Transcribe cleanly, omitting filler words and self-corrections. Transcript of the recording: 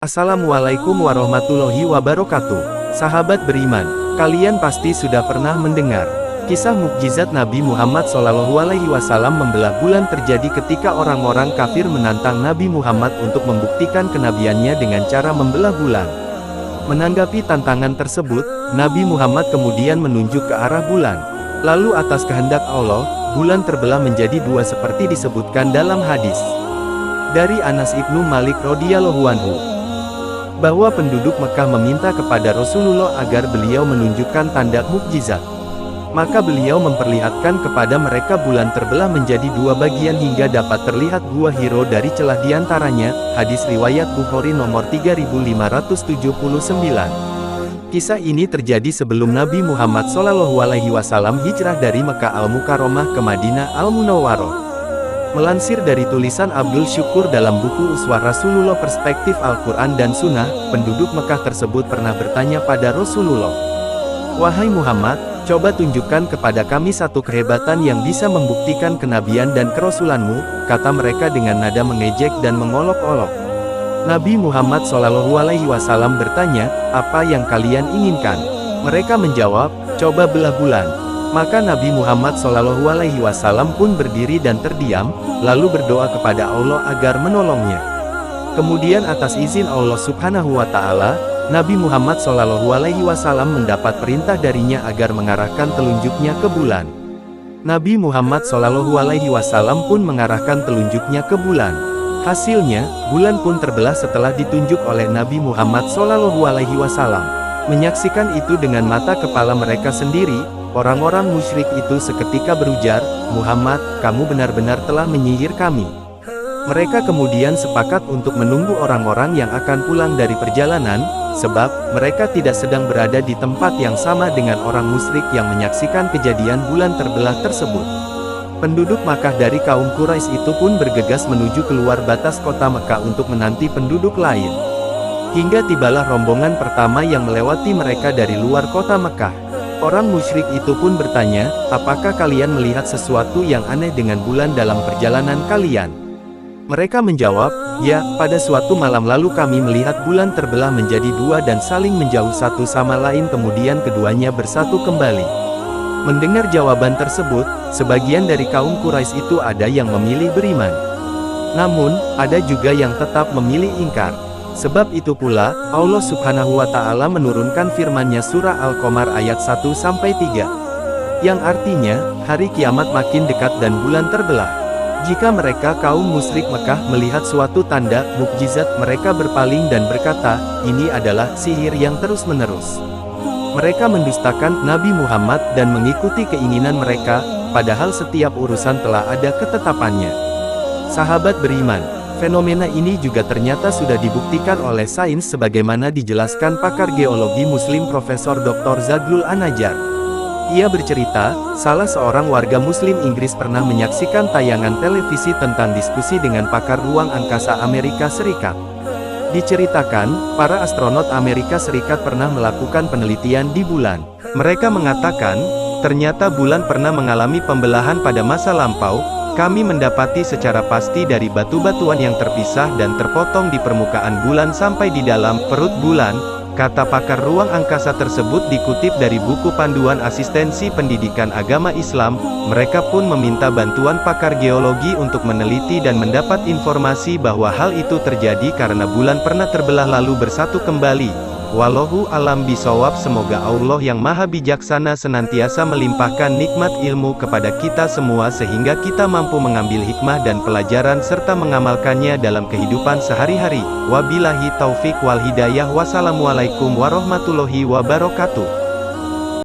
Assalamualaikum warahmatullahi wabarakatuh. Sahabat beriman, kalian pasti sudah pernah mendengar kisah mukjizat Nabi Muhammad SAW membelah bulan terjadi ketika orang-orang kafir menantang Nabi Muhammad untuk membuktikan kenabiannya dengan cara membelah bulan. Menanggapi tantangan tersebut, Nabi Muhammad kemudian menunjuk ke arah bulan. Lalu atas kehendak Allah, bulan terbelah menjadi dua seperti disebutkan dalam hadis dari Anas ibnu Malik radhiyallahu anhu, bahwa penduduk Mekah meminta kepada Rasulullah agar beliau menunjukkan tanda mukjizat. Maka beliau memperlihatkan kepada mereka bulan terbelah menjadi dua bagian hingga dapat terlihat dua hiro dari celah diantaranya. Hadis riwayat Bukhari nomor 3579. Kisah ini terjadi sebelum Nabi Muhammad SAW hijrah dari Mekah Al-Mukarramah ke Madinah Al-Munawwarah. Melansir dari tulisan Abdul Syukur dalam buku Uswah Rasulullah Perspektif Al-Quran dan Sunnah, penduduk Mekah tersebut pernah bertanya pada Rasulullah, "Wahai Muhammad, coba tunjukkan kepada kami satu kehebatan yang bisa membuktikan kenabian dan kerasulanmu," kata mereka dengan nada mengejek dan mengolok-olok. Nabi Muhammad SAW bertanya, "Apa yang kalian inginkan?" Mereka menjawab, "Coba belah bulan." Maka Nabi Muhammad SAW pun berdiri dan terdiam, lalu berdoa kepada Allah agar menolongnya. Kemudian atas izin Allah Subhanahu wa Ta'ala, Nabi Muhammad SAW mendapat perintah darinya agar mengarahkan telunjuknya ke bulan. Nabi Muhammad SAW pun mengarahkan telunjuknya ke bulan. Hasilnya, bulan pun terbelah setelah ditunjuk oleh Nabi Muhammad SAW. Menyaksikan itu dengan mata kepala mereka sendiri, orang-orang musyrik itu seketika berujar, "Muhammad, kamu benar-benar telah menyihir kami." Mereka kemudian sepakat untuk menunggu orang-orang yang akan pulang dari perjalanan, sebab mereka tidak sedang berada di tempat yang sama dengan orang musyrik yang menyaksikan kejadian bulan terbelah tersebut. Penduduk Makkah dari kaum Quraisy itu pun bergegas menuju keluar batas kota Mekah untuk menanti penduduk lain. Hingga tibalah rombongan pertama yang melewati mereka dari luar kota Mekah. Orang musyrik itu pun bertanya, "Apakah kalian melihat sesuatu yang aneh dengan bulan dalam perjalanan kalian?" Mereka menjawab, "Ya, pada suatu malam lalu kami melihat bulan terbelah menjadi dua dan saling menjauh satu sama lain, kemudian keduanya bersatu kembali." Mendengar jawaban tersebut, sebagian dari kaum Quraisy itu ada yang memilih beriman. Namun, ada juga yang tetap memilih ingkar. Sebab itu pula, Allah Subhanahu wa Ta'ala menurunkan firman-Nya surah Al-Qamar ayat 1-3, yang artinya, hari kiamat makin dekat dan bulan terbelah. Jika mereka kaum musyrik Mekah melihat suatu tanda, mukjizat, mereka berpaling dan berkata, "Ini adalah sihir yang terus-menerus." Mereka mendustakan Nabi Muhammad dan mengikuti keinginan mereka, padahal setiap urusan telah ada ketetapannya. Sahabat beriman, fenomena ini juga ternyata sudah dibuktikan oleh sains sebagaimana dijelaskan pakar geologi Muslim Profesor Dr. Zaglul An-Najjar. Ia bercerita, salah seorang warga Muslim Inggris pernah menyaksikan tayangan televisi tentang diskusi dengan pakar ruang angkasa Amerika Serikat. Diceritakan, para astronot Amerika Serikat pernah melakukan penelitian di bulan. Mereka mengatakan, ternyata bulan pernah mengalami pembelahan pada masa lampau. "Kami mendapati secara pasti dari batu-batuan yang terpisah dan terpotong di permukaan bulan sampai di dalam perut bulan," kata pakar ruang angkasa tersebut dikutip dari buku Panduan Asistensi Pendidikan Agama Islam. Mereka pun meminta bantuan pakar geologi untuk meneliti dan mendapat informasi bahwa hal itu terjadi karena bulan pernah terbelah lalu bersatu kembali. Wallahu alam bisawab. Semoga Allah yang maha bijaksana senantiasa melimpahkan nikmat ilmu kepada kita semua sehingga kita mampu mengambil hikmah dan pelajaran serta mengamalkannya dalam kehidupan sehari-hari. Wabillahi taufik wal hidayah. Wassalamualaikum warahmatullahi wabarakatuh.